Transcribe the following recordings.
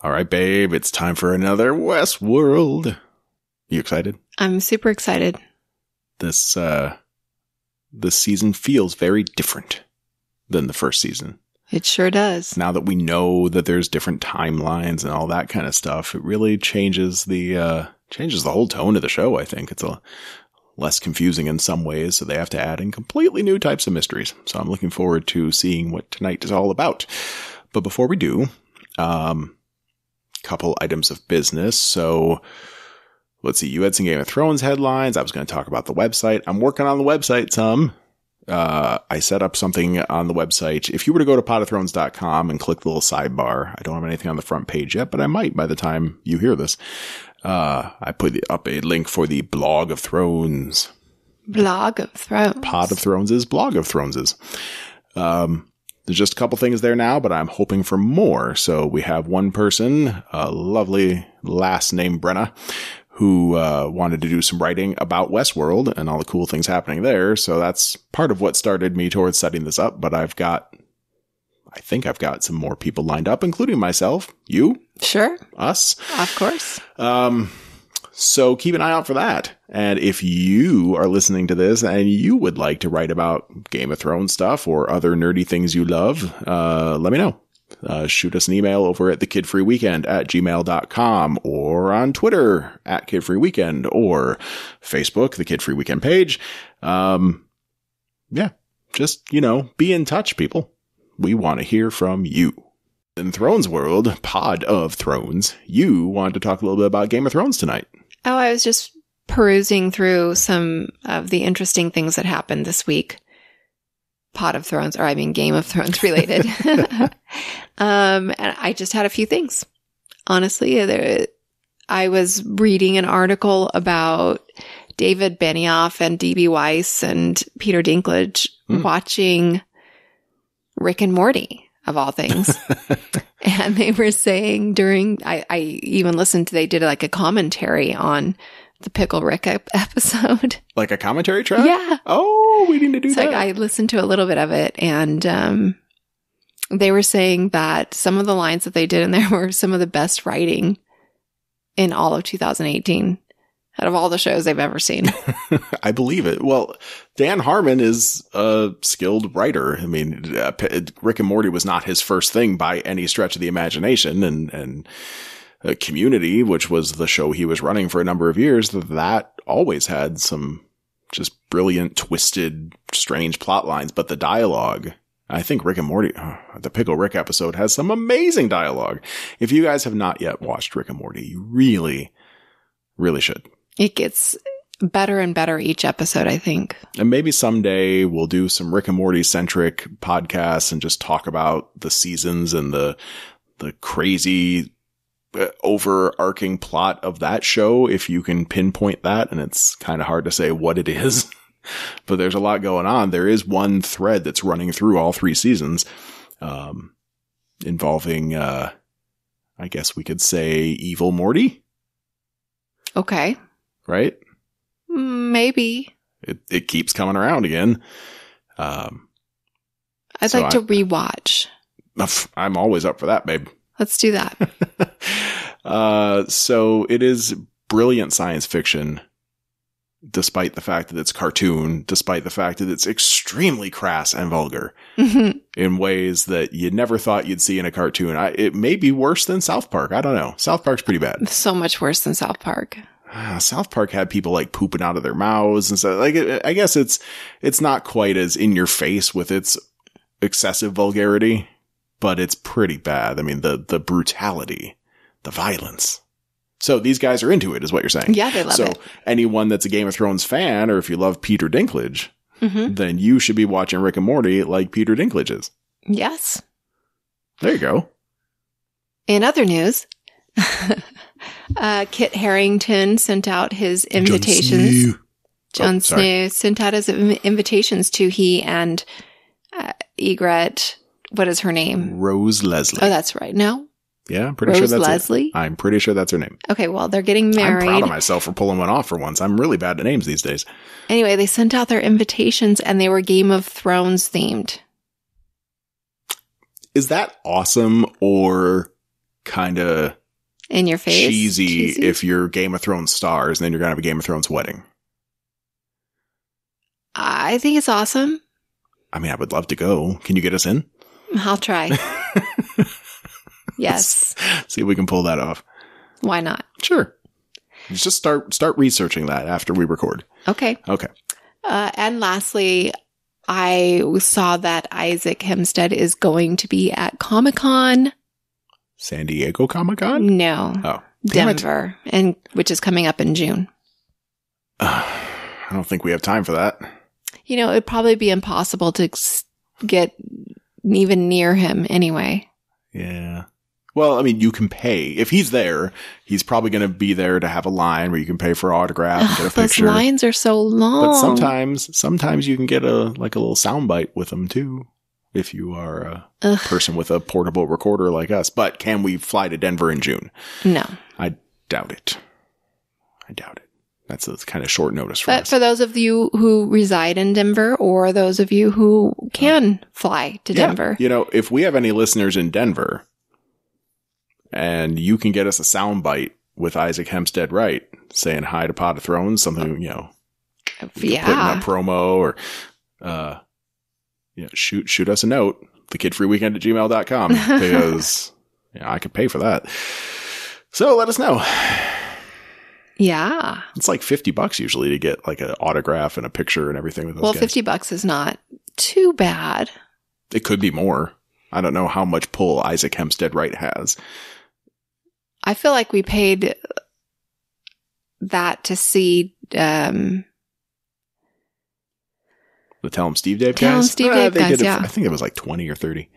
All right, babe, it's time for another Westworld. You excited? I'm super excited. This season feels very different than the first season. It sure does. Now that we know that there's different timelines and all that kind of stuff, it really changes the whole tone of the show, I think. It's less confusing in some ways, so they have to add in completely new types of mysteries. So I'm looking forward to seeing what tonight is all about. But before we do, couple items of business. So let's see, you had some Game of Thrones headlines. I was going to talk about the website. I'm working on the website some. I set up something on the website. If you were to go to potofthrones.com and click the little sidebar, I don't have anything on the front page yet, but I might by the time you hear this. I put up a link for the Blog of Thrones. Blog of Thrones. Pod of Thrones is Blog of Thrones is. There's just a couple things there now, but I'm hoping for more. So we have one person, a lovely last name Brenna, who wanted to do some writing about Westworld and all the cool things happening there. So that's part of what started me towards setting this up. But I think I've got some more people lined up, including myself, you, sure, us, of course. So keep an eye out for that. And if you are listening to this and you would like to write about Game of Thrones stuff or other nerdy things you love, let me know. Shoot us an email over at thekidfreeweekend@gmail.com or on Twitter @kidfreeweekend or Facebook, the Kid Free Weekend page. Just, be in touch, people. We want to hear from you. In Thrones World, Pod of Thrones, you wanted to talk a little bit about Game of Thrones tonight. Oh, I was just perusing through some of the interesting things that happened this week. Game of Thrones related. And I just had a few things. Honestly, I was reading an article about David Benioff and D.B. Weiss and Peter Dinklage watching Rick and Morty, of all things. And they were saying I even listened to, they did like a commentary on the Pickle Rick episode. Like a commentary track? Yeah. Oh, we need to do that. Like I listened to a little bit of it, and they were saying that some of the lines that they did in there were some of the best writing in all of 2018 out of all the shows they've ever seen. I believe it. Well, Dan Harmon is a skilled writer. I mean, Rick and Morty was not his first thing by any stretch of the imagination, and Community, which was the show he was running for a number of years, that always had some just brilliant, twisted, strange plot lines. But the dialogue, I think Rick and Morty, the Pickle Rick episode has some amazing dialogue. If you guys have not yet watched Rick and Morty, you really, really should. It gets better and better each episode, I think. And maybe someday we'll do some Rick and Morty centric podcasts and just talk about the seasons and the crazy overarching plot of that show, if you can pinpoint that. And it's kind of hard to say what it is, but there's a lot going on. There is one thread that's running through all three seasons, involving, I guess we could say, evil Morty. Okay. Right? Maybe. It keeps coming around again. I'd like to rewatch. I'm always up for that, babe. Let's do that. So it is brilliant science fiction, despite the fact that it's cartoon, despite the fact that it's extremely crass and vulgar in ways that you never thought you'd see in a cartoon. It may be worse than South Park. I don't know. South Park's pretty bad. So much worse than South Park. South Park had people like pooping out of their mouths and stuff. Like, I guess it's not quite as in your face with its excessive vulgarity, but it's pretty bad. I mean, the brutality, the violence. So these guys are into it, is what you're saying. Yeah, they love it. So anyone that's a Game of Thrones fan, or if you love Peter Dinklage, then you should be watching Rick and Morty like Peter Dinklage is. Yes. There you go. In other news, Kit Harrington sent out his invitations. Jon Snow sent out his invitations to he and Egret. What is her name? Rose Leslie. Oh, that's right. No? Yeah, I'm pretty sure that's Leslie? it. I'm pretty sure that's her name. Okay, well, they're getting married. I'm proud of myself for pulling one off for once. I'm really bad at names these days. Anyway, they sent out their invitations and they were Game of Thrones themed. Is that awesome, or kind of in your face, cheesy if you're Game of Thrones stars, and then you're going to have a Game of Thrones wedding. I think it's awesome. I mean, I would love to go. Can you get us in? I'll try. Yes. See if we can pull that off. Why not? Sure. Just start researching that after we record. Okay. Okay. And lastly, I saw that Isaac Hempstead is going to be at Comic-Con. San Diego Comic-Con? No. Oh, Denver, and which is coming up in June. I don't think we have time for that. You know, it'd probably be impossible to get even near him anyway. Yeah. Well, I mean, you can pay. If he's there, he's probably going to be there to have a line where you can pay for autograph and get a picture. Those lines are so long. But sometimes you can get a little soundbite with him too, if you are a person with a portable recorder like us. But can we fly to Denver in June? No. I doubt it. That's a kind of short notice for But us. for those of you who reside in Denver, or those of you who can fly to Denver. You know, if we have any listeners in Denver and you can get us a soundbite with Isaac Hempstead Wright saying hi to Pot of Thrones, something, you know, put in a promo or, shoot us a note, thekidfreeweekend@gmail.com, because I could pay for that. So let us know. Yeah. It's like $50 usually to get like an autograph and a picture and everything with those guys. $50 is not too bad. It could be more. I don't know how much pull Isaac Hempstead Wright has. I feel like we paid that to see the Tell 'em Steve Dave guys? Tell 'em Steve Dave guys, yeah. I think it was like 20 or 30.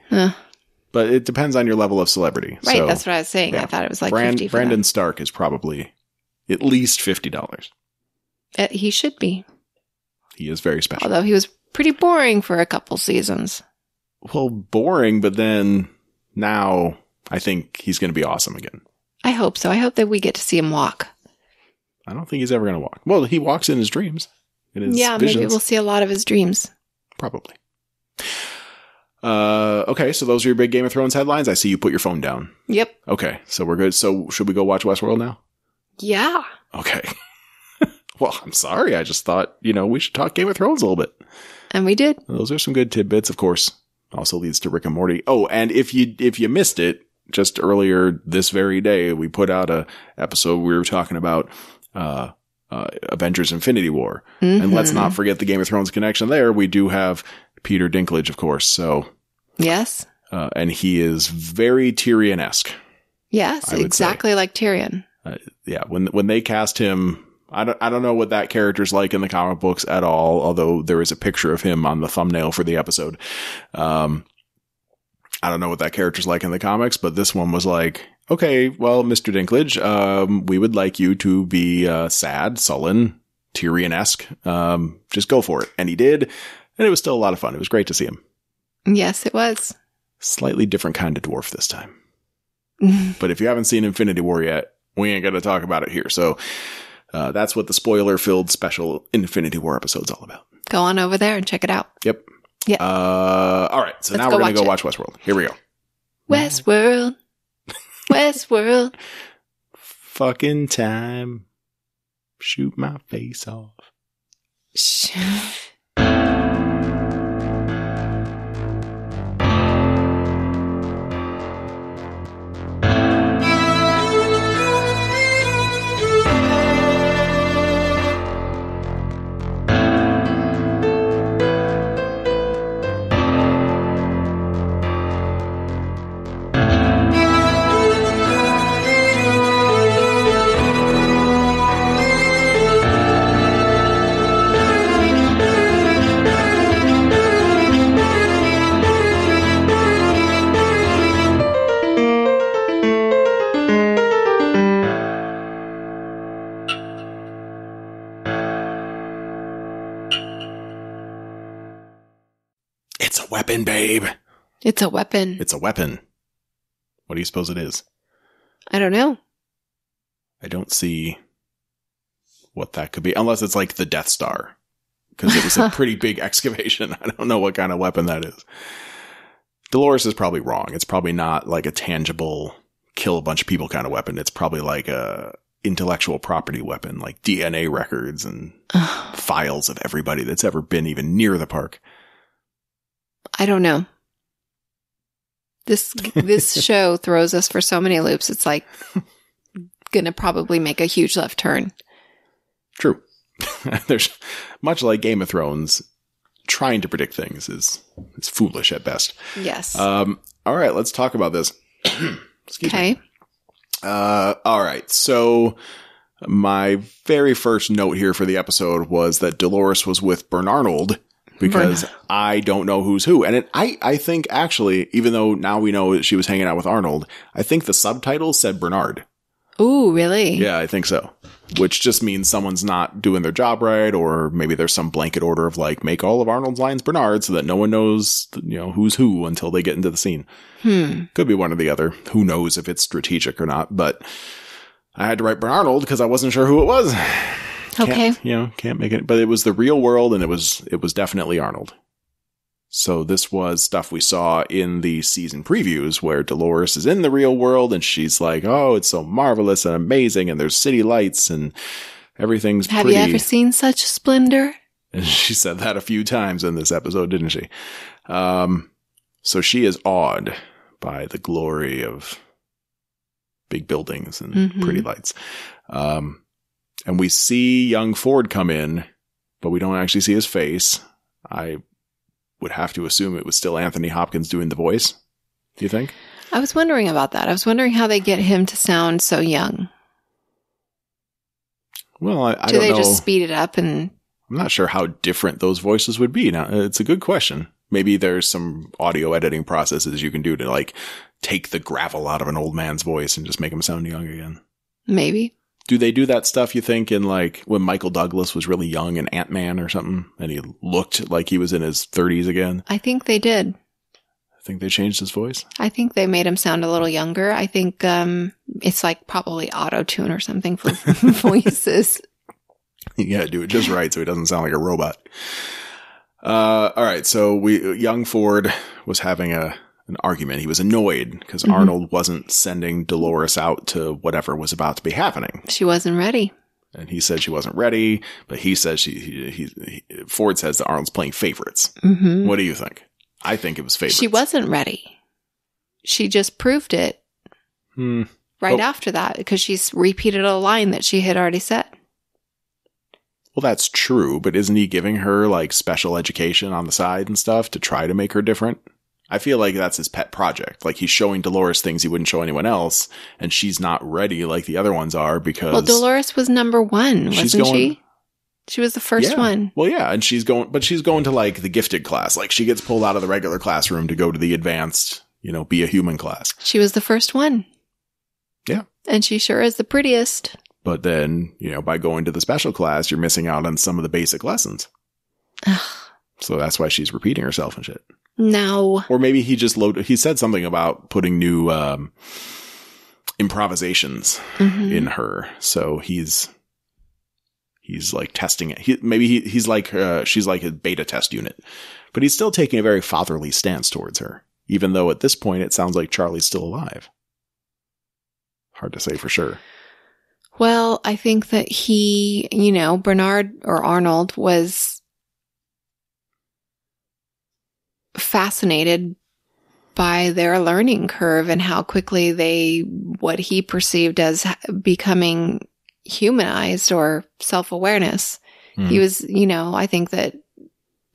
But it depends on your level of celebrity. Right, so, that's what I was saying. Yeah. I thought it was like 50 for Brandon them. Stark is probably at least $50. He should be. He is very special. Although he was pretty boring for a couple seasons. Well, boring, but then now I think he's going to be awesome again. I hope so. I hope that we get to see him walk. I don't think he's ever going to walk. Well, he walks in his dreams. In his visions. Maybe we'll see a lot of his dreams. Probably. Okay, so those are your big Game of Thrones headlines. I see you put your phone down. Yep. Okay, so we're good. So should we go watch Westworld now? Yeah. Okay. Well, I'm sorry. I just thought, we should talk Game of Thrones a little bit. And we did. Those are some good tidbits, of course. Also leads to Rick and Morty. Oh, and if you missed it, just earlier this very day, we put out a episode we were talking about Avengers Infinity War. Mm-hmm. And let's not forget the Game of Thrones connection there. We do have Peter Dinklage, of course. So yes. And he is very Tyrion-esque. Yes, exactly like Tyrion. When they cast him, I don't know what that character's like in the comic books at all, although there is a picture of him on the thumbnail for the episode. I don't know what that character's like in the comics, but this one was like, okay, well, Mr. Dinklage, we would like you to be sad, sullen, Tyrion-esque. Just go for it. And he did, and it was still a lot of fun. It was great to see him. Yes, it was. Slightly different kind of dwarf this time. But if you haven't seen Infinity War yet, we ain't going to talk about it here. So that's what the spoiler-filled special Infinity War episode's all about. Go on over there and check it out. Yep. Yeah. All right. So now we're going to go watch Westworld. Here we go. Westworld. Westworld. Fucking time. Shoot my face off. It's a weapon, babe. It's a weapon. It's a weapon. What do you suppose it is? I don't know. I don't see what that could be, unless it's like the Death Star, because it was a pretty big excavation. I don't know what kind of weapon that is. Dolores is probably wrong. It's probably not like a tangible kill a bunch of people kind of weapon. It's probably like a intellectual property weapon, like DNA records and files of everybody that's ever been even near the park. I don't know. This show throws us for so many loops. It's like going to probably make a huge left turn. True. There's much like Game of Thrones, trying to predict things is foolish at best. Yes. All right, let's talk about this. Excuse me. All right. So my very first note here for the episode was that Dolores was with Bernarnold because I don't know who's who. And I think actually, even though now we know she was hanging out with Arnold, I think the subtitles said Bernard. Ooh, really? Yeah, I think so. Which just means someone's not doing their job right, or maybe there's some blanket order of like, make all of Arnold's lines Bernard so that no one knows, who's who until they get into the scene. Could be one or the other. Who knows if it's strategic or not, but I had to write Bernarnold because I wasn't sure who it was. Okay. Can't make it, but it was the real world and it was definitely Arnold. So this was stuff we saw in the season previews where Dolores is in the real world and she's like, oh, it's so marvelous and amazing and there's city lights and everything's pretty. Have you ever seen such splendor? And she said that a few times in this episode, didn't she? So she is awed by the glory of big buildings and pretty lights. And we see young Ford come in, but we don't actually see his face. I would have to assume it was still Anthony Hopkins doing the voice. Do you think? I was wondering about that. I was wondering how they get him to sound so young. Well, I don't know. Do they just speed it up? And I'm not sure how different those voices would be. Now, it's a good question. Maybe there's some audio editing processes you can do to like take the gravel out of an old man's voice and just make him sound young again. Maybe. Do they do that stuff, you think, in like when Michael Douglas was really young in Ant-Man or something and he looked like he was in his 30s again? I think they did. I think they changed his voice? I think they made him sound a little younger. I think it's like probably auto-tune or something for voices. You gotta do it just right so he doesn't sound like a robot. All right, so young Ford was having an argument. He was annoyed because Arnold wasn't sending Dolores out to whatever was about to be happening. She wasn't ready. And he said she wasn't ready, but he says Ford says that Arnold's playing favorites. What do you think? I think it was favorites. She wasn't ready. She just proved it right after that because she's repeated a line that she had already said. Well, that's true, but isn't he giving her like special education on the side and stuff to try to make her different? I feel like that's his pet project. Like he's showing Dolores things he wouldn't show anyone else, and she's not ready like the other ones are because... Well, Dolores was number one, wasn't she? She was the first one. Well, yeah, and she's going to like the gifted class. Like she gets pulled out of the regular classroom to go to the advanced, be a human class. She was the first one. Yeah. And she sure is the prettiest. But then, by going to the special class, you're missing out on some of the basic lessons. So that's why she's repeating herself and shit. No. Or maybe he just he said something about putting new improvisations in her. So he's like testing it. He's like she's like a beta test unit. But he's still taking a very fatherly stance towards her, even though at this point it sounds like Charlie's still alive. Hard to say for sure. Well, I think that he, Bernard or Arnold was fascinated by their learning curve and how quickly what he perceived as becoming humanized or self-awareness. He was, I think that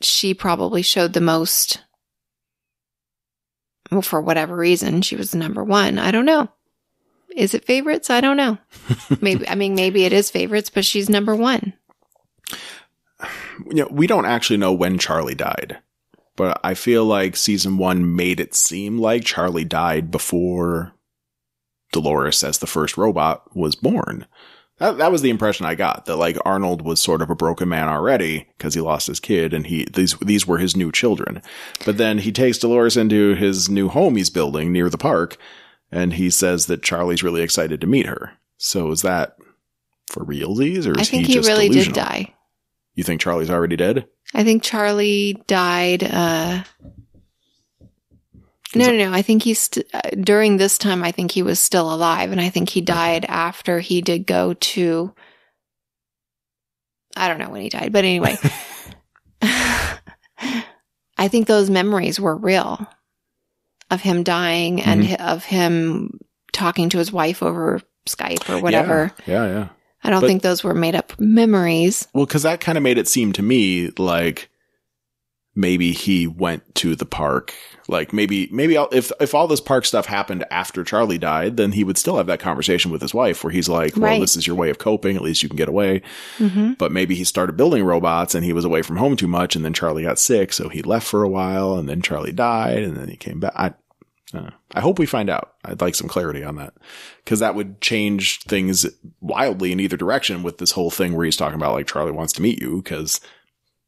she probably showed the most, well, for whatever reason, she was number one. I don't know. Is it favorites? I don't know. Maybe it is favorites, but she's number one. We don't actually know when Charlie died, but I feel like season 1 made it seem like Charlie died before Dolores as the first robot was born. That was the impression I got, that like Arnold was sort of a broken man already because he lost his kid and these were his new children. But then he takes Dolores into his new home he's building near the park. And he says that Charlie's really excited to meet her. So is that for realsies, or is he just delusional? I think he really did die. You think Charlie's already dead? I think Charlie died No. I think he's during this time. I think he was still alive, and I think he died after he did go to. I don't know when he died, but anyway, I think those memories were real of him dying and of him talking to his wife over Skype or whatever. Yeah. I don't think those were made up memories. Well, because that kind of made it seem to me like maybe he went to the park. Like maybe if all this park stuff happened after Charlie died, then he would still have that conversation with his wife where he's like, well, this is your way of coping. At least you can get away. Mm-hmm. But maybe he started building robots and he was away from home too much. And then Charlie got sick. So he left for a while and then Charlie died and then he came back. I hope we find out. I'd like some clarity on that because that would change things wildly in either direction with this whole thing where he's talking about like Charlie wants to meet you because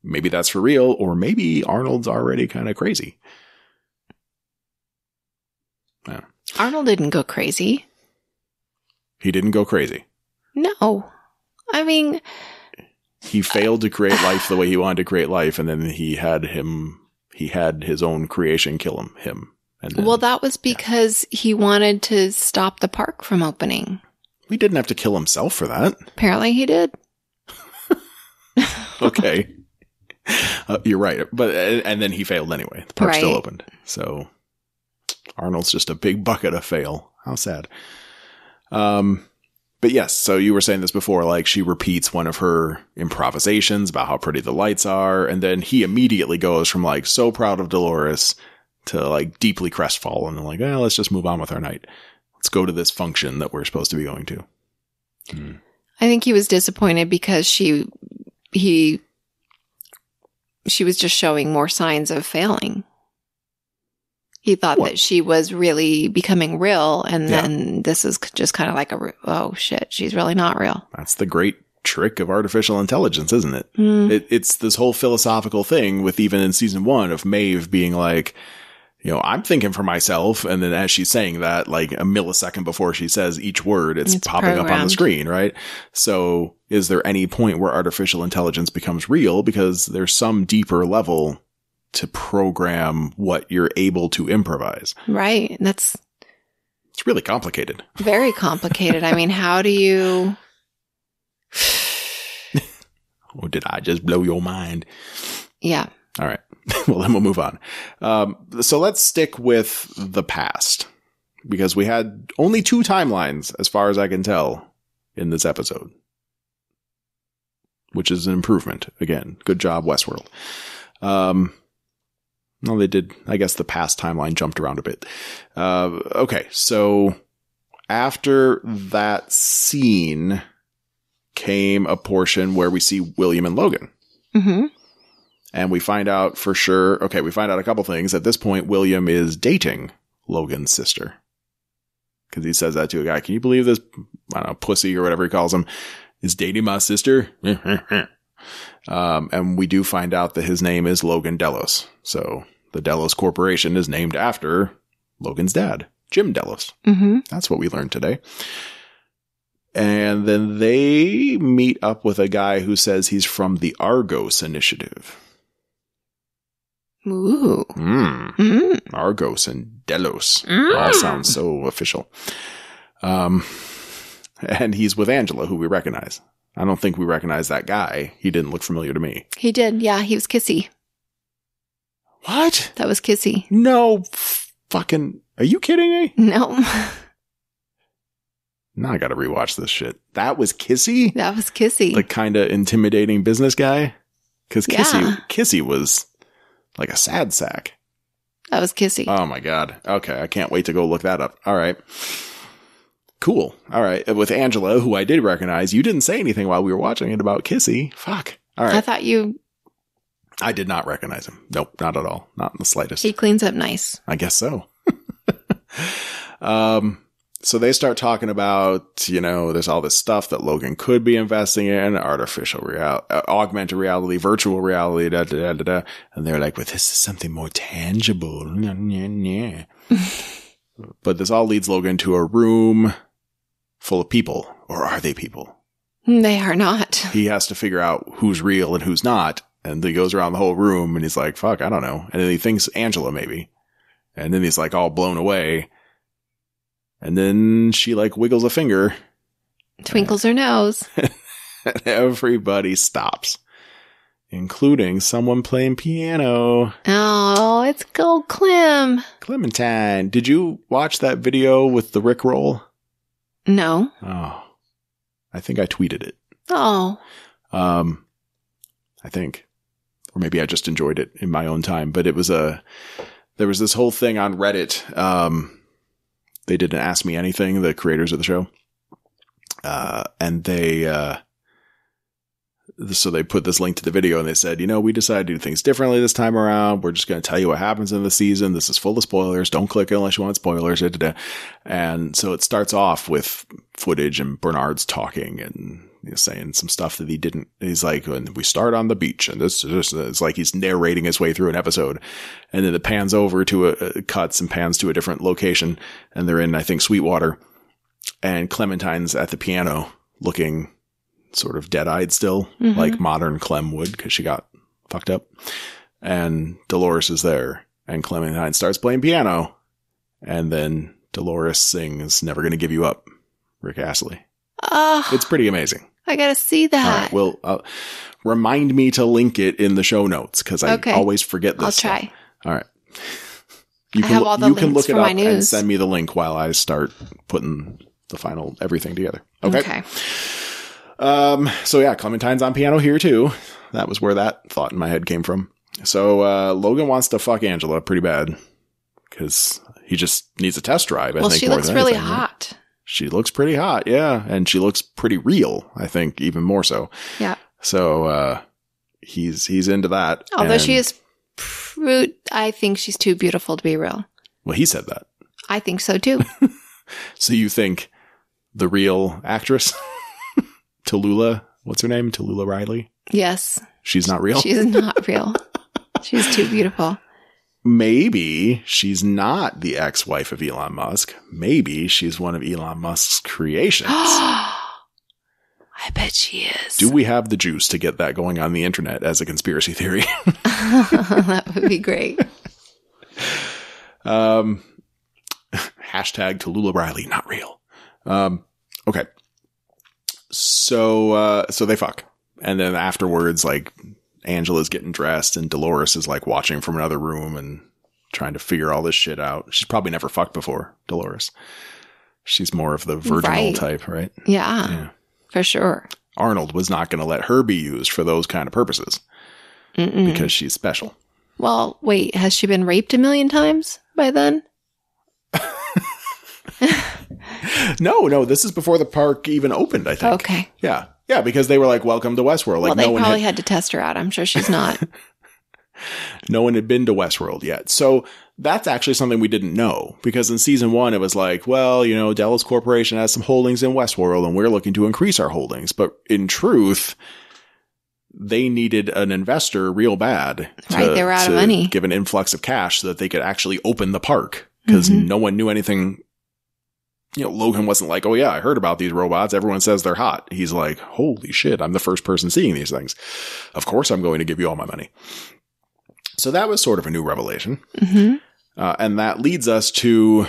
maybe that's for real or maybe Arnold's already kind of crazy. Yeah. Arnold didn't go crazy. He didn't go crazy. No. I mean, he failed to create life the way he wanted to create life. And then he had his own creation kill him. And then, that was because he wanted to stop the park from opening. He didn't have to kill himself for that. Apparently he did. Okay. You're right. And then he failed anyway. The park still opened. So Arnold's just a big bucket of fail. How sad. But yes, so you were saying this before, like she repeats one of her improvisations about how pretty the lights are. And then he immediately goes from like so proud of Dolores to like deeply crestfallen and like, let's just move on with our night. Let's go to this function that we're supposed to be going to. I think he was disappointed because she was just showing more signs of failing. He thought that she was really becoming real, and then this is just kind of like oh shit, she's really not real. That's the great trick of artificial intelligence, isn't it? It's this whole philosophical thing with even in season 1 of Maeve being like, I'm thinking for myself. And then as she's saying that, like a millisecond before she says each word, it's popping up on the screen, right? So is there any point where artificial intelligence becomes real? Because there's some deeper level to program what you're able to improvise. Right. It's really complicated. Very complicated. I mean, how do you... Or did I just blow your mind? Yeah. All right. Well, then we'll move on. So let's stick with the past because we had only 2 timelines as far as I can tell in this episode, which is an improvement. Again, good job, Westworld. No, they did. I guess the past timeline jumped around a bit. Okay. So after that scene came a portion where we see William and Logan. Mm-hmm. And we find out for sure. Okay. We find out a couple things. At this point, William is dating Logan's sister. Cause he says that to a guy. Can you believe this? I don't know, pussy or whatever he calls him is dating my sister. And we do find out that his name is Logan Delos. So the Delos Corporation is named after Logan's dad, Jim Delos. Mm-hmm. That's what we learned today. And then they meet up with a guy who says he's from the Argos Initiative. Ooh. Argos and Delos. All sounds so official. And he's with Angela, who we recognize. I don't think we recognize that guy. He didn't look familiar to me. He did. Yeah, he was Kissy. What? That was Kissy. No fucking... Are you kidding me? No. Now I gotta rewatch this shit. That was Kissy? That was Kissy. The kind of intimidating business guy? Because Kissy was like a sad sack. That was Kissy. Oh my God. Okay, I can't wait to go look that up. All right. Cool. All right. With Angela, who I did recognize, you didn't say anything while we were watching it about Kissy. Fuck. All right. I thought you... I did not recognize him. Nope, not at all. Not in the slightest. He cleans up nice. I guess so. So they start talking about, there's all this stuff that Logan could be investing in, artificial reality, augmented reality, virtual reality, And they're like, well, this is something more tangible. But this all leads Logan to a room full of people. Or are they people? They are not. He has to figure out who's real and who's not. And he goes around the whole room and he's like, fuck, I don't know. And then he thinks Angela maybe. And then he's like all blown away. And then she like wiggles a finger. Twinkles her nose. And everybody stops, including someone playing piano. Oh, it's Gold Clem. Clementine. Did you watch that video with the Rickroll? No. Oh, I think I tweeted it. Oh. I think, or maybe I just enjoyed it in my own time, but there was this whole thing on Reddit. They didn't ask me anything, the creators of the show. And so they put this link to the video and they said, we decided to do things differently this time around. We're just going to tell you what happens in the season. This is full of spoilers. Don't click it unless you want spoilers. And so it starts off with footage and Bernard's talking and saying some stuff that he didn't. He's like, when we start on the beach and this it's like he's narrating his way through an episode. And then it pans over to cuts and pans to a different location. And they're in, I think, Sweetwater. And Clementine's at the piano looking sort of dead-eyed still, like modern Clem would, because she got fucked up. And Dolores is there, and Clementine starts playing piano. And then Dolores sings Never Gonna Give You Up, Rick Astley. It's pretty amazing. I gotta see that. All right, well, remind me to link it in the show notes, because I always forget this I'll try. stuff. All right. You can look it up and send me the link while I start putting the final everything together. Okay. So yeah, Clementine's on piano here too. That was where that thought in my head came from. So Logan wants to fuck Angela pretty bad because he just needs a test drive. I think she looks really hot. Right? She looks pretty hot, yeah, and she looks pretty real. I think even more so. Yeah. So he's into that. Although she is, I think she's too beautiful to be real. Well, he said that. I think so too. So you think the real actress? Tallulah, what's her name? Tallulah Riley? Yes. She's not real? She's not real. She's too beautiful. Maybe she's not the ex-wife of Elon Musk. Maybe she's one of Elon Musk's creations. I bet she is. Do we have the juice to get that going on the internet as a conspiracy theory? That would be great. Hashtag Tallulah Riley, not real. Okay. So they fuck. And then afterwards, like, Angela's getting dressed and Dolores is like watching from another room and trying to figure all this shit out. She's probably never fucked before, Dolores. She's more of the virginal type, right? Yeah, for sure. Arnold was not going to let her be used for those kind of purposes because she's special. Well, wait, has she been raped a million times by then? No, this is before the park even opened, I think. Okay. Yeah, because they were like, welcome to Westworld. Like, well, they probably had to test her out. I'm sure she's not. No one had been to Westworld yet. So that's actually something we didn't know. Because in season 1, it was like, well, Delos Corporation has some holdings in Westworld and we're looking to increase our holdings. But in truth, they needed an investor real bad. They were out of money. Give an influx of cash so that they could actually open the park. Because no one knew anything. Logan wasn't like, oh yeah, I heard about these robots. Everyone says they're hot. He's like, holy shit, I'm the first person seeing these things. Of course I'm going to give you all my money. So that was sort of a new revelation. And that leads us to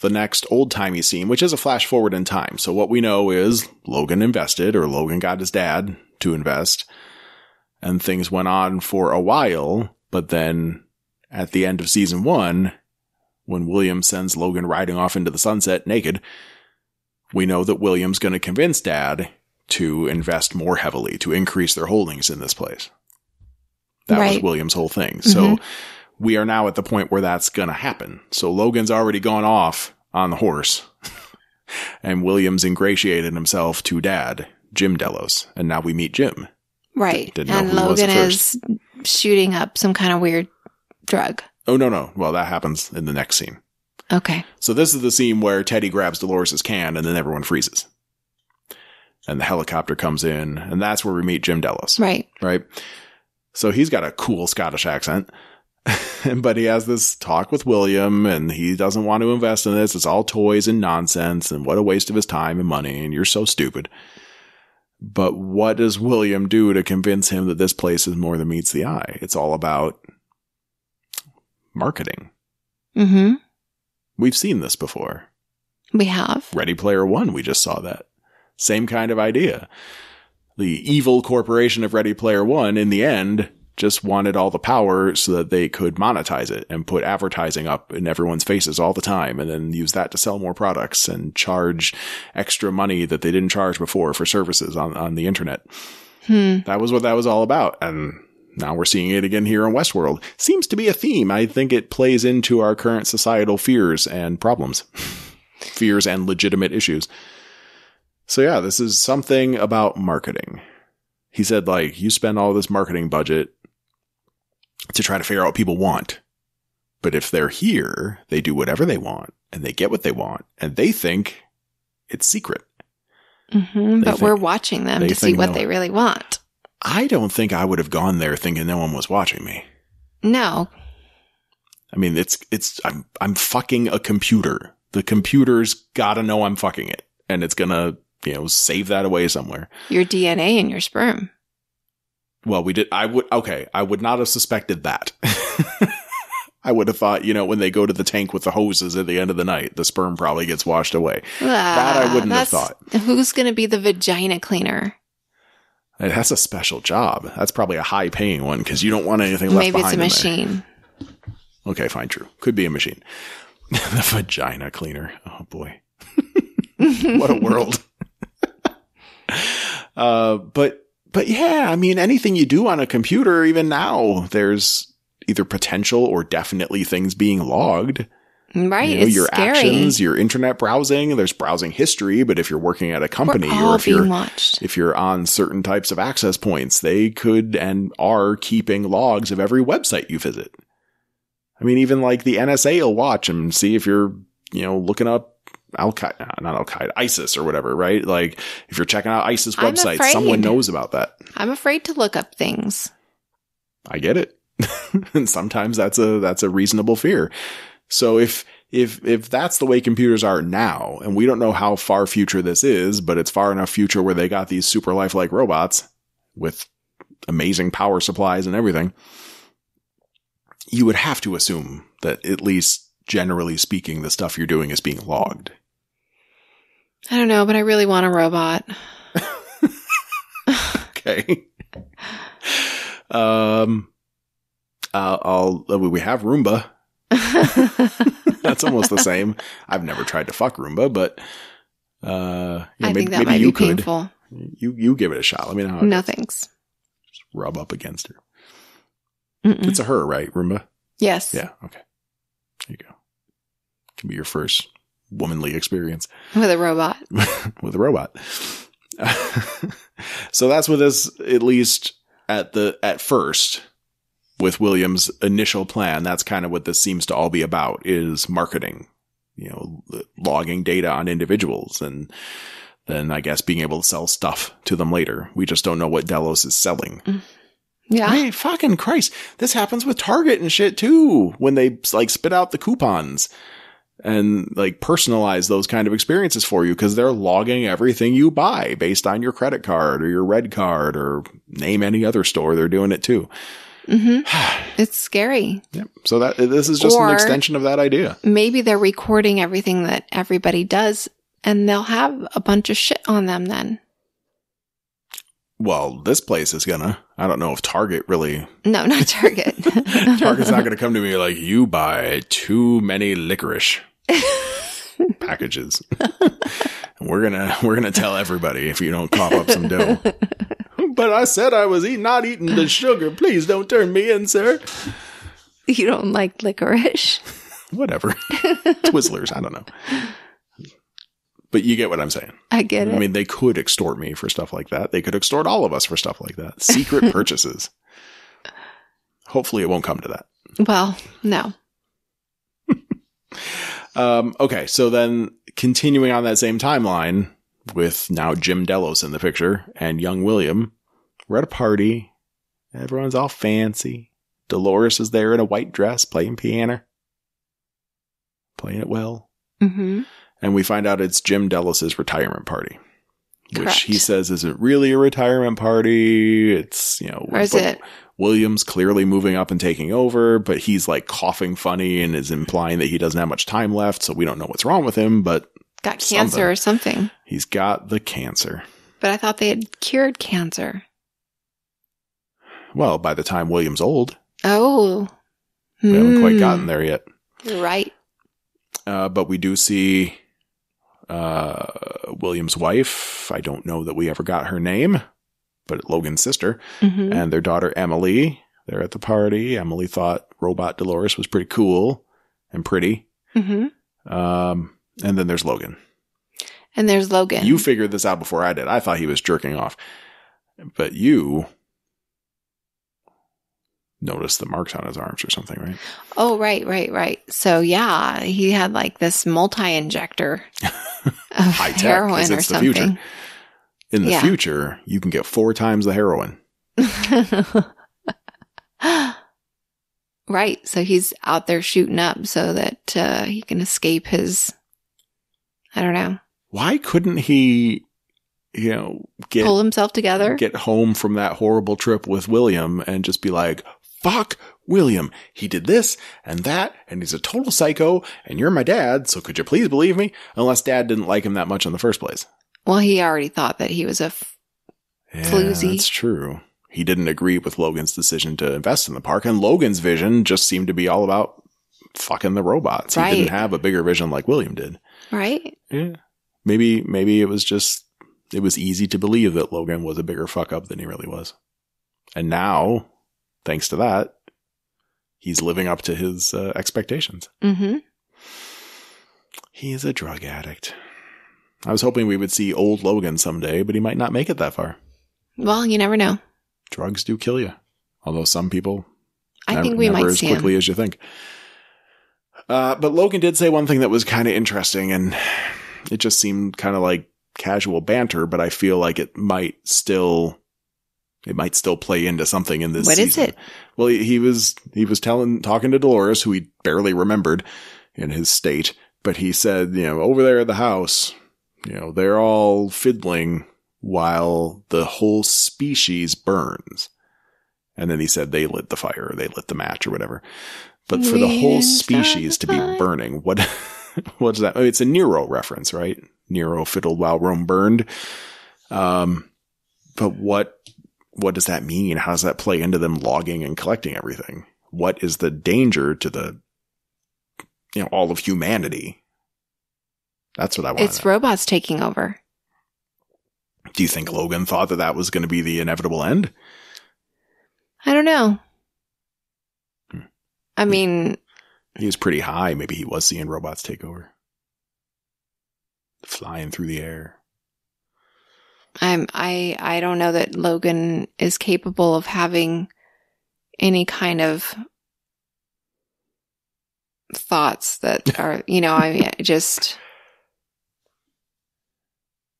the next old-timey scene, which is a flash forward in time. So what we know is Logan invested, or Logan got his dad to invest. And things went on for a while. But then at the end of season 1, when William sends Logan riding off into the sunset naked, we know that William's going to convince Dad to invest more heavily, to increase their holdings in this place. That was William's whole thing. So we are now at the point where that's going to happen. So Logan's already gone off on the horse, and William's ingratiated himself to Dad, Jim Delos, and now we meet Jim. Right. And Logan is shooting up some kind of weird drug. Oh, no. Well, that happens in the next scene. Okay. So this is the scene where Teddy grabs Dolores' can and then everyone freezes. And the helicopter comes in, and that's where we meet Jim Delos. Right. So he's got a cool Scottish accent, but he has this talk with William, and he doesn't want to invest in this. It's all toys and nonsense, and what a waste of his time and money, and you're so stupid. But what does William do to convince him that this place is more than meets the eye? It's all about marketing. Mm-hmm. We've seen this before. We have. Ready Player One, we just saw that. Same kind of idea. The evil corporation of Ready Player One, in the end, just wanted all the power so that they could monetize it and put advertising up in everyone's faces all the time and then use that to sell more products and charge extra money that they didn't charge before for services on the internet. That was what that was all about. And now we're seeing it again here in Westworld. Seems to be a theme. I think it plays into our current societal fears and problems. Fears and legitimate issues. So yeah, this is something about marketing. He said, like, you spend all this marketing budget to try to figure out what people want. But if they're here, they do whatever they want and they get what they want and they think it's secret. Mm-hmm, but we're watching them to see what they really want. I don't think I would have gone there thinking no one was watching me. No. I mean, I'm fucking a computer. The computer's gotta know I'm fucking it. And it's gonna, save that away somewhere. Your DNA and your sperm. Well, I would not have suspected that. I would have thought, when they go to the tank with the hoses at the end of the night, the sperm probably gets washed away. That I wouldn't have thought. Who's going to be the vagina cleaner? It has a special job. That's probably a high paying one because you don't want anything left behind. Maybe it's a machine. Okay, fine, true. Could be a machine. The vagina cleaner. Oh boy. What a world. But yeah, I mean, anything you do on a computer, even now, there's either potential or definitely things being logged. Right. It's your scary. Actions, your internet browsing, there's browsing history, but if you're working at a company or if you're on certain types of access points, they could and are keeping logs of every website you visit. I mean, even like the NSA will watch and see if you're, looking up ISIS or whatever, right? Like if you're checking out ISIS websites, someone knows about that. I'm afraid to look up things. I get it. And sometimes that's a reasonable fear. So if that's the way computers are now, and we don't know how far future this is, but it's far enough future where they got these super lifelike robots with amazing power supplies and everything, you would have to assume that at least generally speaking, the stuff you're doing is being logged. I don't know, but I really want a robot. Okay. We have Roomba. That's almost the same. I've never tried to fuck Roomba, but I think that might be painful. You give it a shot. Let me know how. No, thanks. Just rub up against her. Mm-mm. It's a her, right, Roomba? Yes. Yeah. Okay. There you go. Can be your first womanly experience with a robot. With a robot. So that's what this, at least at first, with William's initial plan, that's kind of what this seems to all be about, is marketing, logging data on individuals and then I guess being able to sell stuff to them later. We just don't know what Delos is selling. Yeah. Hey, fucking Christ. This happens with Target and shit too, when they like spit out the coupons and like personalize those kind of experiences for you because they're logging everything you buy based on your credit card or your red card or name any other store. They're doing it too. Mm-hmm. It's scary. Yep. So this is just an extension of that idea. Maybe they're recording everything that everybody does and they'll have a bunch of shit on them then. Well, this place is gonna. I don't know if Target really. No, not Target. Target's not gonna come to me like, you buy too many licorice packages. We're gonna tell everybody if you don't cough up some dough. But I said I was not eating the sugar. Please don't turn me in, sir. You don't like licorice? Whatever. Twizzlers. I don't know. But you get what I'm saying. I get it. I mean, they could extort me for stuff like that. They could extort all of us for stuff like that. Secret purchases. Hopefully it won't come to that. Well, no. Okay, so then continuing on that same timeline with now Jim Delos in the picture and young William, we're at a party. Everyone's all fancy. Dolores is there in a white dress playing piano. Playing it well. Mm-hmm. And we find out it's Jim Delos' retirement party. which he says isn't really a retirement party. It's, or is it? William's clearly moving up and taking over, but he's like coughing funny and is implying that he doesn't have much time left. So we don't know what's wrong with him, but got cancer or something. He's got the cancer. But I thought they had cured cancer. Well, by the time William's old. Oh. We haven't quite gotten there yet. You're right. But we do see William's wife. I don't know that we ever got her name, but Logan's sister. Mm-hmm. And their daughter, Emily. They're at the party. Emily thought robot Dolores was pretty cool and pretty. Mm-hmm. And then there's Logan. And there's Logan. You figured this out before I did. I thought he was jerking off. But you noticed the marks on his arms or something, right? Oh, right. So, yeah, he had like this multi-injector of heroin or something. Future. In the future, you can get 4 times the heroin. Right. So he's out there shooting up so that he can escape his, I don't know. Why couldn't he, pull himself together? Get home from that horrible trip with William and just be like, fuck William. He did this and that, and he's a total psycho, and you're my dad, so could you please believe me? Unless dad didn't like him that much in the first place. Well, he already thought that he was a floozy. That's true. He didn't agree with Logan's decision to invest in the park, and Logan's vision just seemed to be all about fucking the robots. Right. He didn't have a bigger vision like William did. Right. Yeah. Maybe it was just, it was easy to believe that Logan was a bigger fuck up than he really was. And now, thanks to that, he's living up to his expectations. Mm-hmm. He's a drug addict. I was hoping we would see old Logan someday, but he might not make it that far. Well, you never know. Drugs do kill you. Although some people, I think we might as see quickly him. as you think. But Logan did say one thing that was kind of interesting, and it just seemed kind of like casual banter, but I feel like it might still play into something in this season. What is it? Well, he was talking to Dolores, who he barely remembered in his state, but he said, over there at the house, they're all fiddling while the whole species burns. And then he said they lit the fire, or they lit the match, or whatever. But for the whole species to be burning, what's that? It's a Nero reference, right? Nero fiddled while Rome burned. But what does that mean? How does that play into them logging and collecting everything? What is the danger to the, all of humanity? That's what I want. It's robots taking over. Do you think Logan thought that was going to be the inevitable end? I don't know. I mean, he was pretty high. Maybe he was seeing robots take over. Flying through the air. I don't know that Logan is capable of having any kind of thoughts that are,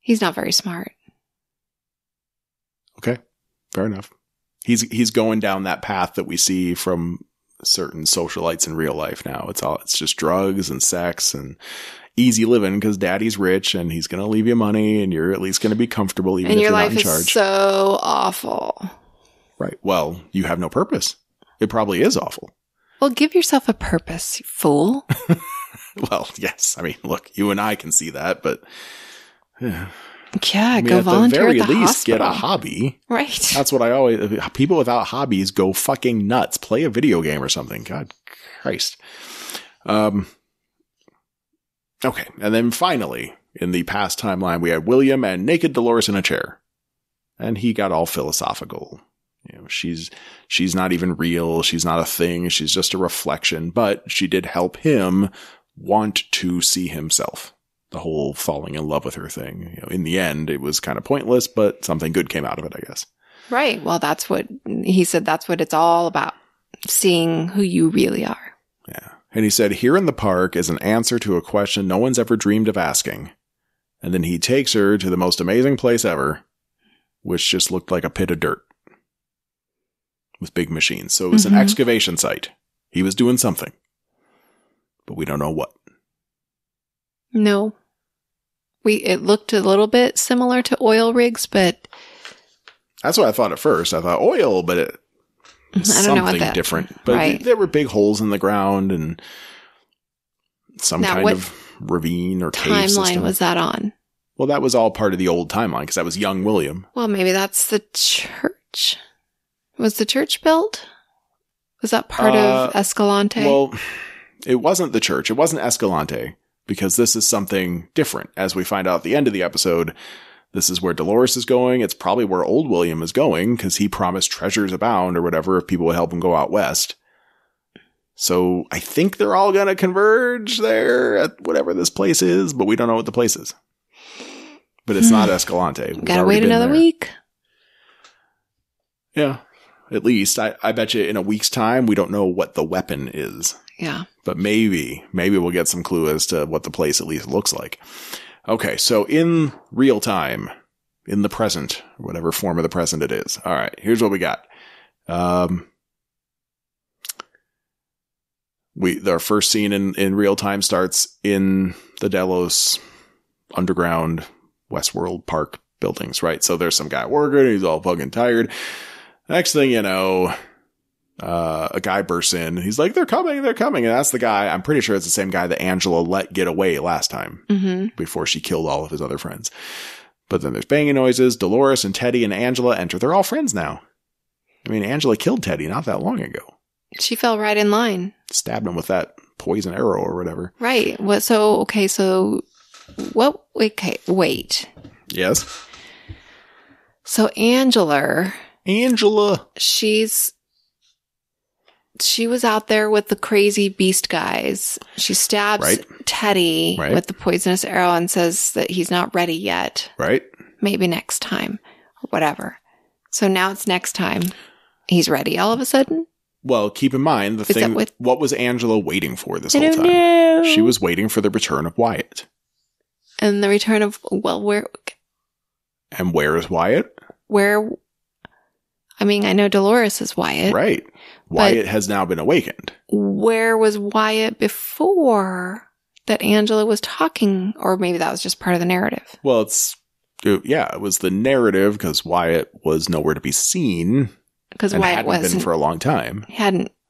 he's not very smart. Okay. Fair enough. He's going down that path that we see from certain socialites in real life now. It's just drugs and sex and easy living because daddy's rich and he's going to leave you money and you're at least going to be comfortable even if you're not in charge. And your life is so awful. Right. Well, you have no purpose. It probably is awful. Well, give yourself a purpose, you fool. Well, yes. I mean, look, you and I can see that, but yeah, go volunteer at the very least hospital. Get a hobby. Right. That's what people without hobbies go fucking nuts. Play a video game or something. God Christ. Okay. And then finally, in the past timeline, we had William and naked Dolores in a chair. And he got all philosophical. She's not even real. She's not a thing. She's just a reflection. But she did help him want to see himself. The whole falling in love with her thing. In the end, it was kind of pointless, but something good came out of it, I guess. Right. Well, that's what he said. That's what it's all about. Seeing who you really are. Yeah. And he said, here in the park is an answer to a question no one's ever dreamed of asking. And then he takes her to the most amazing place ever, which just looked like a pit of dirt with big machines. So it was an excavation site. He was doing something, but we don't know what. No. It looked a little bit similar to oil rigs, but that's what I thought at first. I thought oil, but it I don't know what something different. But there were big holes in the ground and some kind of ravine or cave system. Timeline was that on? Well, that was all part of the old timeline because that was young William. Well, maybe that's the church. Was the church built? Was that part of Escalante? Well, it wasn't the church. It wasn't Escalante because this is something different. As we find out at the end of the episode, this is where Dolores is going. It's probably where old William is going because he promised treasures abound or whatever if people would help him go out west. So I think they're all going to converge there at whatever this place is, but we don't know what the place is. But it's not Escalante. Gotta wait another week. Yeah, at least. I bet you in a week's time, we don't know what the weapon is. Yeah. But maybe we'll get some clue as to what the place at least looks like. Okay, so in real time, in the present, whatever form of the present it is. All right, here's what we got. Our first scene in real time starts in the Delos underground Westworld park buildings, right? So there's some guy working, he's all fucking tired. Next thing you know, a guy bursts in. He's like, they're coming. And that's the guy. I'm pretty sure it's the same guy that Angela let get away last time before she killed all of his other friends. But then there's banging noises. Dolores and Teddy and Angela enter. They're all friends now. I mean, Angela killed Teddy not that long ago. She fell right in line. Stabbed him with that poison arrow or whatever. Right. Wait. Yes. So Angela. She was out there with the crazy beast guys. She stabs Teddy with the poisonous arrow and says that he's not ready yet. Right. Maybe next time or whatever. So now it's next time. He's ready all of a sudden? Well, keep in mind what was Angela waiting for this whole time? Know. She was waiting for the return of Wyatt. And the return of, where? And where is Wyatt? I mean, I know Dolores is Wyatt. Right. Wyatt has now been awakened. Where was Wyatt before that Angela was talking? Or maybe that was just part of the narrative. Well, it was the narrative because Wyatt was nowhere to be seen. Because Wyatt hadn't been for a long time.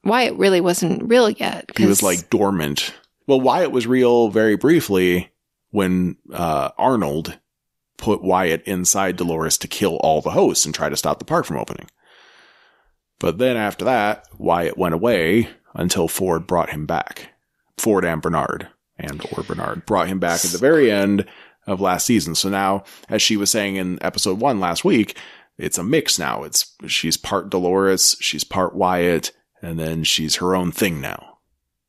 Wyatt really wasn't real yet. He was like dormant. Well, Wyatt was real very briefly when Arnold put Wyatt inside Dolores to kill all the hosts and try to stop the park from opening. But then after that, Wyatt went away until Ford brought him back. Ford and Bernard brought him back at the very end of last season. So now, as she was saying in episode 1 last week, it's a mix now. She's part Dolores, she's part Wyatt, and then she's her own thing now.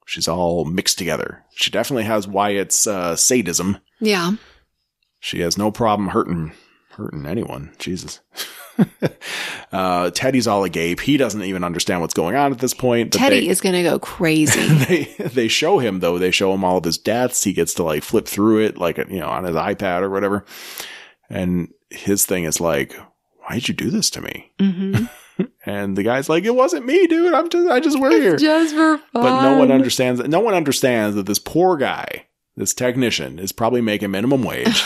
She's all mixed together. She definitely has Wyatt's sadism. Yeah. She has no problem hurting anyone. Jesus. Teddy's all agape. He doesn't even understand what's going on at this point. Teddy is going to go crazy. They show him, though. They show him all of his deaths. He gets to flip through it on his iPad or whatever. And his thing is like, why'd you do this to me? Mm-hmm. And the guy's like, it wasn't me, dude. I just work here. Just for fun. But no one understands that this poor guy, this technician, is probably making minimum wage.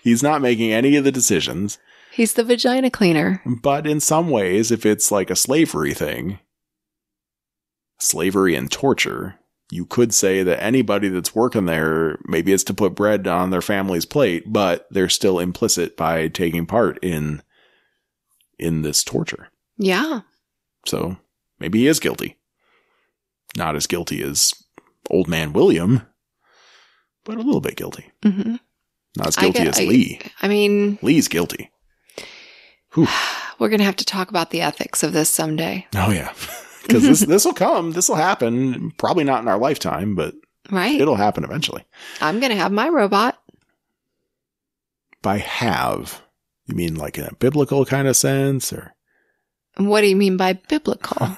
He's not making any of the decisions. He's the vagina cleaner. But in some ways, if it's like a slavery thing, slavery and torture, you could say that anybody that's working there, maybe it's to put bread on their family's plate, but they're still implicit by taking part in this torture. Yeah. So maybe he is guilty. Not as guilty as old man William, but a little bit guilty. Mm-hmm. Not as guilty as Lee. I mean, Lee's guilty. Whew. We're going to have to talk about the ethics of this someday. Oh, yeah. Because this will come. This will happen. Probably not in our lifetime, but it'll happen eventually. I'm going to have my robot. By have, you mean like in a biblical kind of sense? Or what do you mean by biblical?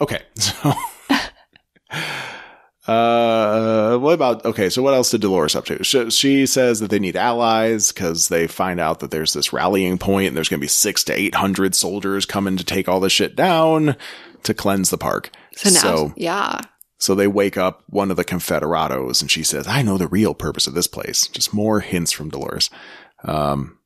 Okay. So, so what else did Dolores up to? She says that they need allies because they find out that there's this rallying point and there's going to be 600 to 800 soldiers coming to take all this shit down to cleanse the park. So now, yeah. So they wake up one of the Confederados, and she says, I know the real purpose of this place. Just more hints from Dolores. And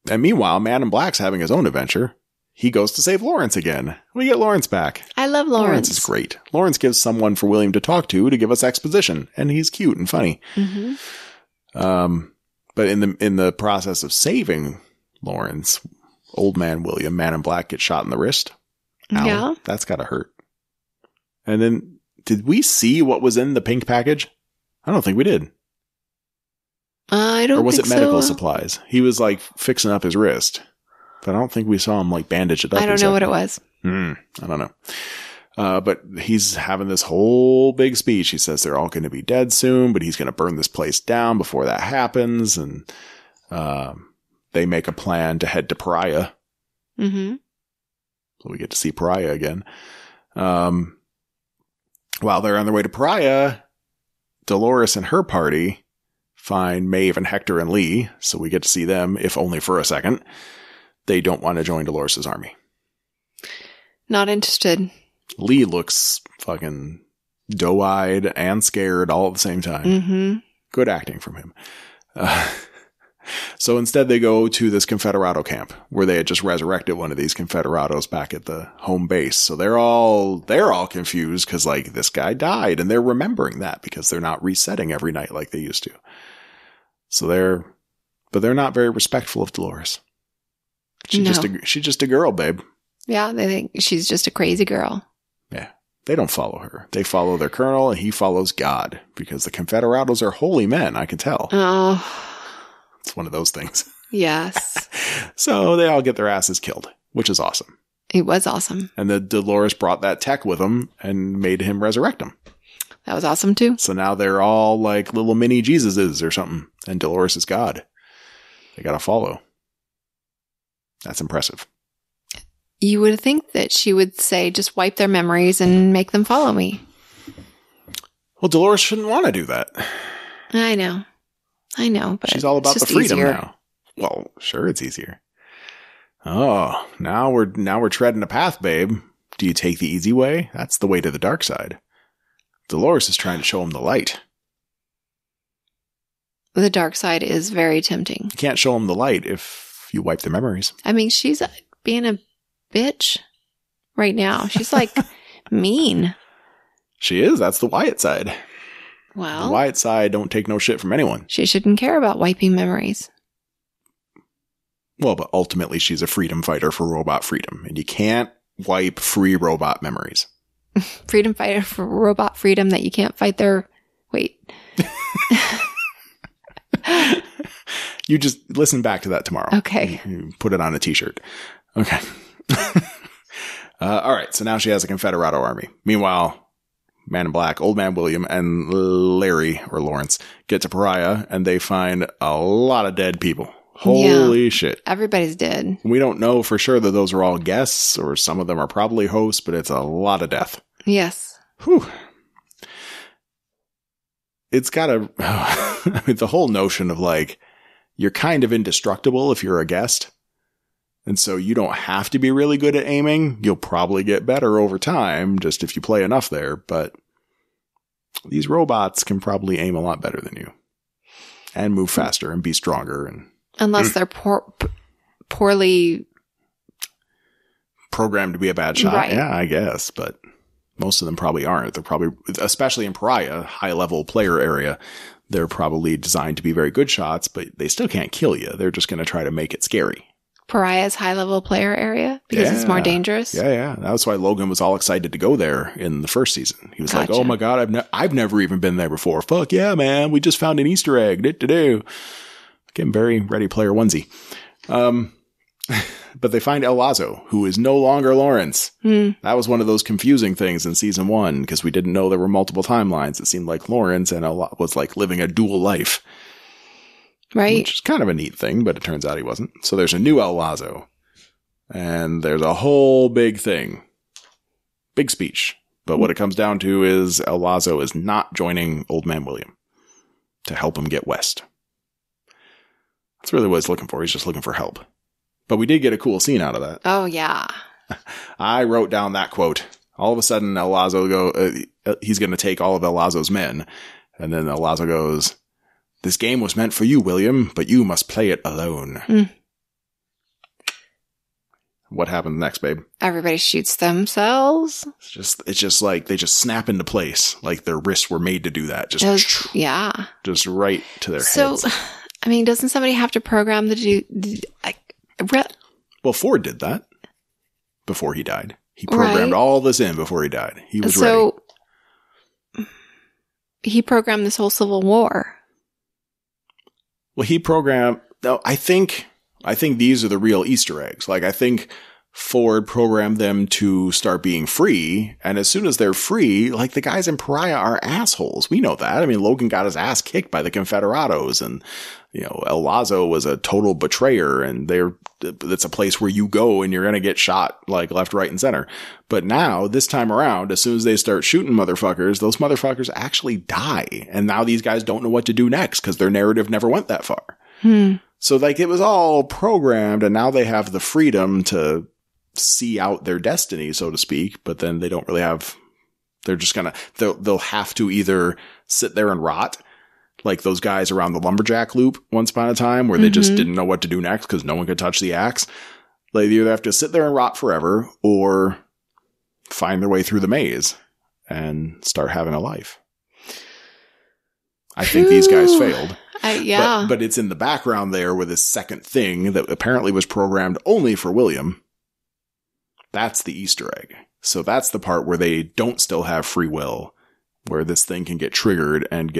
meanwhile, Man in Black's having his own adventure. He goes to save Lawrence again. We get Lawrence back. I love Lawrence. Lawrence is great. Lawrence gives someone for William to talk to give us exposition, and he's cute and funny. Mm-hmm. But in the process of saving Lawrence, old man William, Man in Black, gets shot in the wrist. Ow, yeah. That's gotta hurt. And then, did we see what was in the pink package? I don't think we did. I don't think so. Or was it medical supplies? He was like fixing up his wrist. But I don't think we saw him like bandage it up. I don't know what it was. I don't know. But he's having this whole big speech. He says they're all going to be dead soon, but he's going to burn this place down before that happens. And they make a plan to head to Pariah. Mm-hmm. So we get to see Pariah again. While they're on their way to Pariah, Dolores and her party find Maeve and Hector and Lee. So we get to see them, if only for a second. They don't want to join Dolores' army. Not interested. Lee looks fucking doe-eyed and scared all at the same time. Mm-hmm. Good acting from him. So instead they go to this Confederado camp where they had just resurrected one of these Confederados back at the home base. So they're all confused because like this guy died, and they're remembering that because they're not resetting every night like they used to. So they're not very respectful of Dolores. She's just a girl, babe. Yeah, they think she's just a crazy girl. Yeah. They don't follow her. They follow their colonel, and he follows God, because the Confederados are holy men, I can tell. Oh. It's one of those things. Yes. So they all get their asses killed, which is awesome. It was awesome. And the Dolores brought that tech with him and made him resurrect them. That was awesome, too. So now they're all like little mini Jesuses or something, and Dolores is God. They got to follow. That's impressive. You would think that she would say, just wipe their memories and make them follow me. Well, Dolores shouldn't want to do that. I know, but she's all about the freedom easier. now. Well, sure, it's easier. Oh, now we're treading a path, babe. Do you take the easy way? That's the way to the dark side. Dolores is trying to show him the light. The dark side is very tempting. You can't show him the light if you wipe their memories. I mean, she's being a bitch right now. She's like mean. She is. That's the Wyatt side. Well, the Wyatt side don't take no shit from anyone. She shouldn't care about wiping memories. Well, but ultimately she's a freedom fighter for robot freedom, and you can't wipe free robot memories. Freedom fighter for robot freedom that you can't fight their... Wait. You just listen back to that tomorrow. Okay. You put it on a t-shirt. Okay. All right. So now she has a Confederado army. Meanwhile, Man in Black, Old Man William, and Larry, or Lawrence, get to Pariah, and they find a lot of dead people. Holy shit. Everybody's dead. We don't know for sure that those are all guests, or some of them are probably hosts, but it's a lot of death. Yes. Whew. It's got I mean, the whole notion of like, you're kind of indestructible if you're a guest. And so you don't have to be really good at aiming. You'll probably get better over time, just if you play enough there. But these robots can probably aim a lot better than you. And move faster and be stronger. And unless they're poorly programmed to be a bad shot. Right. Yeah, I guess. But most of them probably aren't. They're probably, especially in Pariah, high-level player area, they're probably designed to be very good shots, but they still can't kill you. They're just going to try to make it scary. Pariah's high-level player area? Because it's more dangerous? Yeah. That's why Logan was all excited to go there in the first season. He was like, oh my God, I've never even been there before. Fuck yeah, man. We just found an Easter egg. Getting very Ready Player onesie. But they find El Lazo, who is no longer Lawrence. That was one of those confusing things in season 1, because we didn't know there were multiple timelines. It seemed like Lawrence and was like living a dual life. Right. Which is kind of a neat thing, but it turns out he wasn't. So there's a new El Lazo. And there's a whole big thing. Big speech. But what it comes down to is El Lazo is not joining Old Man William to help him get west. That's really what he's looking for. He's just looking for help. But we did get a cool scene out of that. Oh, yeah. I wrote down that quote. All of a sudden, El Lazo he's going to take all of El Lazo's men. And then El Lazo goes, "This game was meant for you, William, but you must play it alone." What happens next, babe? Everybody shoots themselves. It's just like they just snap into place. Like their wrists were made to do that. Just right to their heads. I mean, doesn't somebody have to program Well, Ford did that before he died. He programmed all this in before he died. He was ready. He programmed this whole Civil War. Well, he programmed. No, I think these are the real Easter eggs. Like, I think Ford programmed them to start being free. And as soon as they're free, like the guys in Pariah are assholes. We know that. I mean, Logan got his ass kicked by the Confederados, and, El Lazo was a total betrayer, and it's a place where you go and you're going to get shot like left, right, and center. But now, this time around, as soon as they start shooting motherfuckers, those motherfuckers actually die. And now these guys don't know what to do next because their narrative never went that far. So, like, it was all programmed, and now they have the freedom to see out their destiny, so to speak, but then they don't really have, they're just gonna, they'll have to either sit there and rot, like those guys around the lumberjack loop once upon a time, where they just didn't know what to do next because no one could touch the axe. They either have to sit there and rot forever, or find their way through the maze and start having a life. I think these guys failed. But it's in the background there with this second thing that apparently was programmed only for William. That's the Easter egg. So that's the part where they don't still have free will, where this thing can get triggered and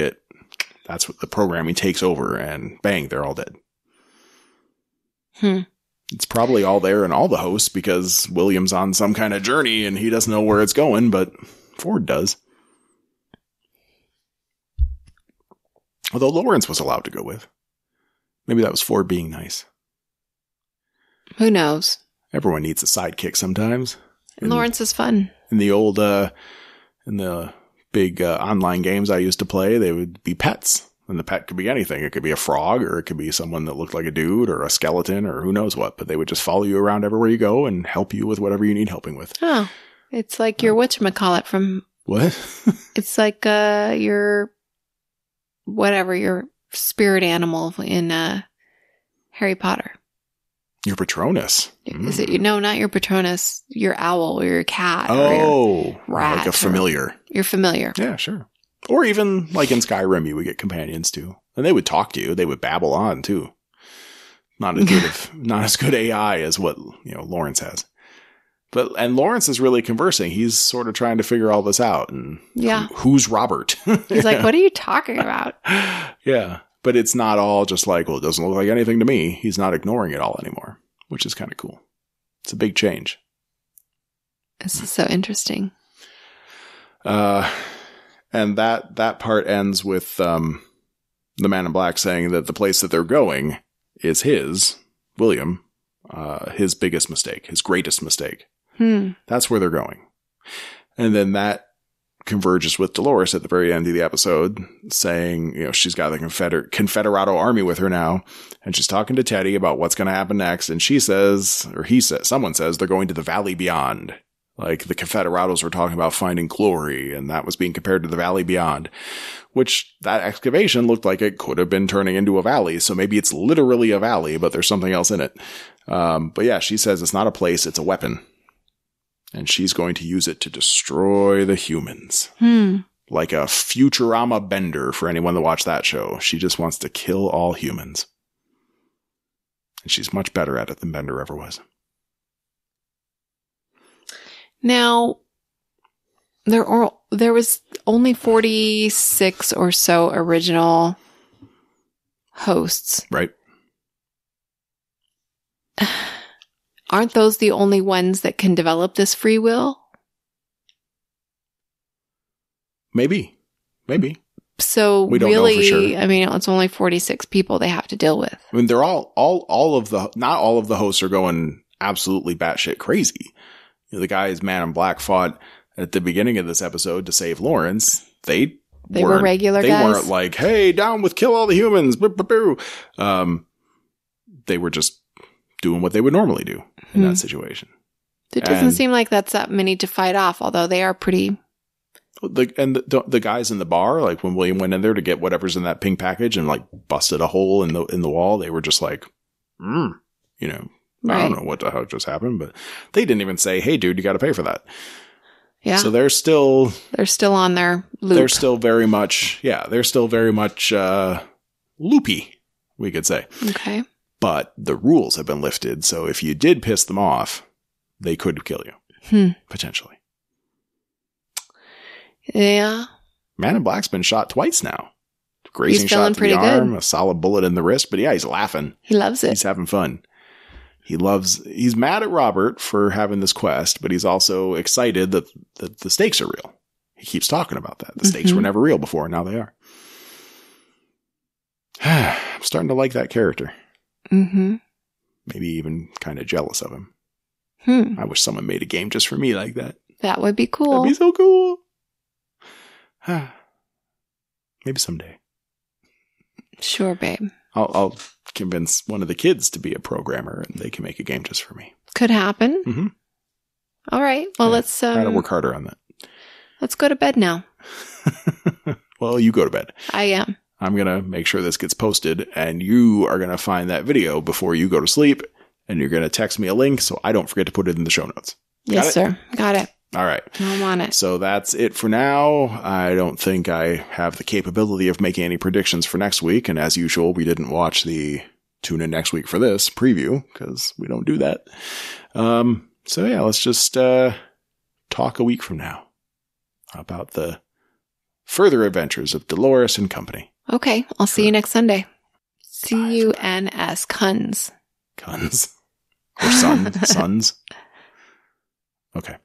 that's what the programming takes over, and bang, they're all dead. It's probably all there in all the hosts because William's on some kind of journey and he doesn't know where it's going, but Ford does. Although Lawrence was allowed to go with. Maybe that was Ford being nice. Who knows? Everyone needs a sidekick sometimes. Lawrence is fun. In the big online games I used to play, they would be pets. And the pet could be anything. It could be a frog, or it could be someone that looked like a dude, or a skeleton, or who knows what. But they would just follow you around everywhere you go and help you with whatever you need helping with. Oh, it's like your whatchamacallit from... What? It's like your... whatever, your spirit animal in Harry Potter. Your Patronus. Is it? No, not your Patronus. Your owl or your cat. Oh, or your rat, like a familiar. Your familiar. Yeah, sure. Or even like in Skyrim, you would get companions too, and they would talk to you. They would babble on too. Not as good AI as what Lawrence has. And Lawrence is really conversing. He's sort of trying to figure all this out. And who's Robert? He's like, what are you talking about? Yeah. But it's not all just like, well, it doesn't look like anything to me. He's not ignoring it all anymore, which is kind of cool. It's a big change. This is so interesting. And that part ends with the Man in Black saying that the place that they're going is William, his biggest mistake, his greatest mistake. That's where they're going. And then that converges with Dolores at the very end of the episode, saying, she's got the Confederado army with her now, and she's talking to Teddy about what's going to happen next. And someone says they're going to the Valley Beyond. Like the Confederados were talking about finding glory, and that was being compared to the Valley Beyond, which that excavation looked like it could have been turning into a valley. So maybe it's literally a valley, but there's something else in it. But yeah, she says it's not a place, it's a weapon. And she's going to use it to destroy the humans. Like a Futurama Bender for anyone that watched that show. She just wants to kill all humans. And she's much better at it than Bender ever was. Now, there was only 46 or so original hosts. Right. Aren't those the only ones that can develop this free will? Maybe. So we don't really, know for sure. I mean, it's only 46 people they have to deal with. I mean, they're not all of the hosts are going absolutely batshit crazy. The guys Man in Black fought at the beginning of this episode to save Lawrence. They were regular guys. They weren't like, hey, down with kill all the humans. They were just doing what they would normally do in that situation. It doesn't seem like that's that many to fight off, although they are pretty. The guys in the bar, like when William went in there to get whatever's in that pink package and like busted a hole in the wall, they were just like, you know, Right. I don't know what the hell just happened, but they didn't even say, "Hey, dude, you got to pay for that." Yeah. So they're still on their loop. They're still very much loopy, we could say. Okay. But the rules have been lifted, so if you did piss them off, they could kill you. Potentially. Yeah. Man in Black's been shot twice now. Grazing He's feeling shot to the pretty arm, good. a solid bullet in the wrist, but yeah, he's laughing. He loves it. He's having fun. He's mad at Robert for having this quest, but he's also excited that the stakes are real. He keeps talking about that. The stakes were never real before, now they are. I'm starting to like that character. Mm-hmm. Maybe even kind of jealous of him. I wish someone made a game just for me like that. That would be cool. That'd be so cool. Maybe someday. Sure, babe. I'll convince one of the kids to be a programmer and they can make a game just for me. Could happen. Mm-hmm. All right. Well, Yeah, let's I gotta work harder on that. Let's go to bed now. Well, you go to bed. I am. I'm going to make sure this gets posted, and you are going to find that video before you go to sleep, and you're going to text me a link so I don't forget to put it in the show notes. Yes, sir. Got it. All right. I'm on it. So that's it for now. I don't think I have the capability of making any predictions for next week, and as usual, we didn't watch the tune in next week for this preview, because we don't do that. So yeah, let's just talk a week from now about the further adventures of Dolores and company. Okay. I'll see you next Sunday. CUNS. Cuns. Cuns. Or sons. Okay.